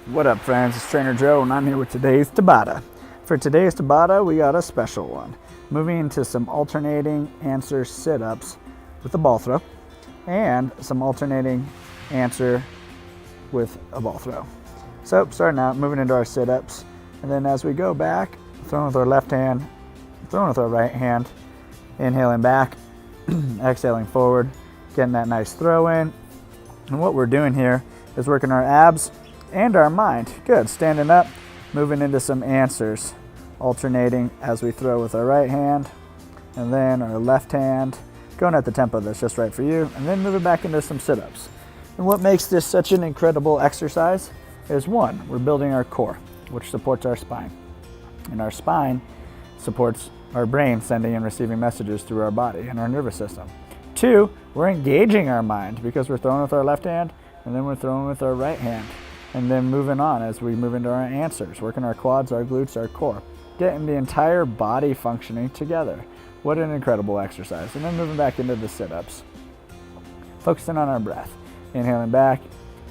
What up, friends? It's Trainer Joe, and I'm here with today's Tabata. For today's Tabata, we got a special one. Moving into some alternating answer sit-ups with a ball throw, and some alternating answer with a ball throw. So, starting out, moving into our sit-ups, and then as we go back, throwing with our left hand, throwing with our right hand, inhaling back, exhaling forward, getting that nice throw in. And what we're doing here is working our abs and our mind. Good. Standing up, moving into some answers, alternating as we throw with our right hand and then our left hand, going at the tempo that's just right for you, and then moving back into some sit-ups. And what makes this such an incredible exercise is, one, we're building our core, which supports our spine. And our spine supports our brain sending and receiving messages through our body and our nervous system. Two, we're engaging our mind because we're throwing with our left hand and then we're throwing with our right hand. And then moving on as we move into our answers, working our quads, our glutes, our core, getting the entire body functioning together. What an incredible exercise. And then moving back into the sit-ups, focusing on our breath, inhaling back,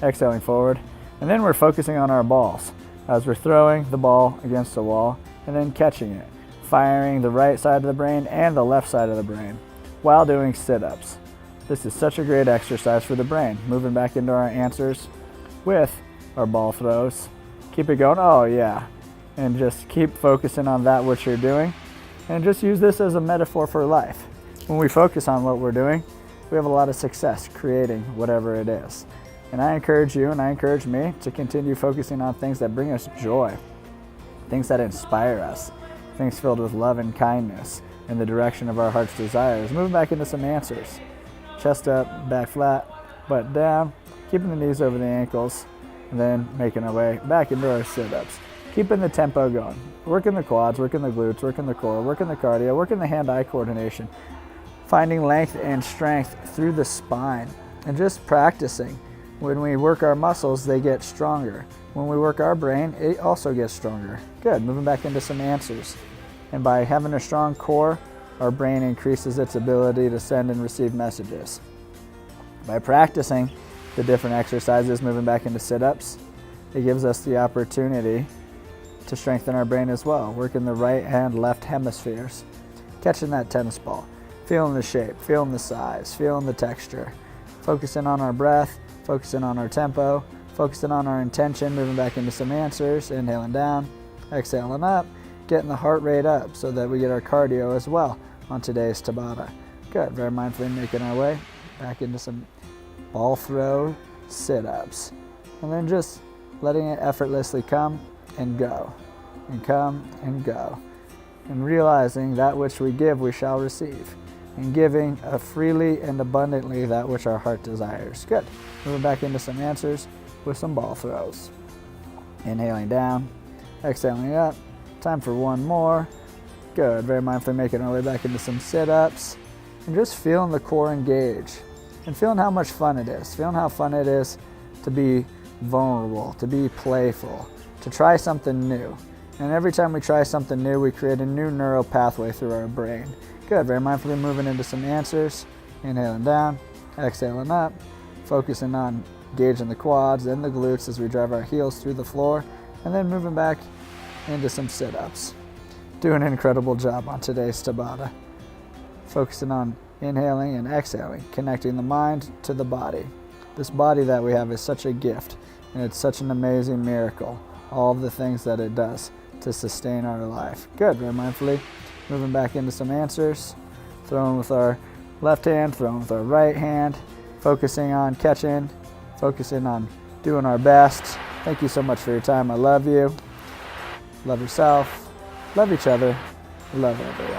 exhaling forward, and then we're focusing on our balls as we're throwing the ball against the wall and then catching it, firing the right side of the brain and the left side of the brain while doing sit-ups. This is such a great exercise for the brain. Moving back into our answers with our ball throws. Keep it going. Oh yeah. And just keep focusing on that which you're doing. And just use this as a metaphor for life. When we focus on what we're doing, we have a lot of success creating whatever it is. And I encourage you and I encourage me to continue focusing on things that bring us joy, things that inspire us, things filled with love and kindness in the direction of our heart's desires. Moving back into some answers. Chest up, back flat, butt down, keeping the knees over the ankles, and then making our way back into our sit-ups. Keeping the tempo going. Working the quads, working the glutes, working the core, working the cardio, working the hand-eye coordination. Finding length and strength through the spine. And just practicing. When we work our muscles, they get stronger. When we work our brain, it also gets stronger. Good. Moving back into some answers. And by having a strong core, our brain increases its ability to send and receive messages. By practicing the different exercises, moving back into sit-ups, it gives us the opportunity to strengthen our brain as well, working the right and left hemispheres, catching that tennis ball, feeling the shape, feeling the size, feeling the texture, focusing on our breath, focusing on our tempo, focusing on our intention, moving back into some answers, inhaling down, exhaling up, getting the heart rate up so that we get our cardio as well on today's Tabata. Good, very mindfully making our way back into some ball throw sit-ups, and then just letting it effortlessly come and go, and come and go, and realizing that which we give we shall receive, and giving freely and abundantly that which our heart desires. Good. Moving back into some answers with some ball throws. Inhaling down, exhaling up. Time for one more. Good. Very mindfully making our way back into some sit-ups, and just feeling the core engage. And feeling how much fun it is. Feeling how fun it is to be vulnerable, to be playful, to try something new. And every time we try something new, we create a new neural pathway through our brain. Good. Very mindfully moving into some answers. Inhaling down, exhaling up, focusing on engaging the quads and the glutes as we drive our heels through the floor, and then moving back into some sit-ups. Doing an incredible job on today's Tabata. Focusing on inhaling and exhaling, connecting the mind to the body. This body that we have is such a gift, and it's such an amazing miracle. All of the things that it does to sustain our life. Good, very mindfully moving back into some answers, throwing with our left hand, throwing with our right hand, focusing on catching, focusing on doing our best. Thank you so much for your time. I love you. Love yourself. Love each other. Love everyone.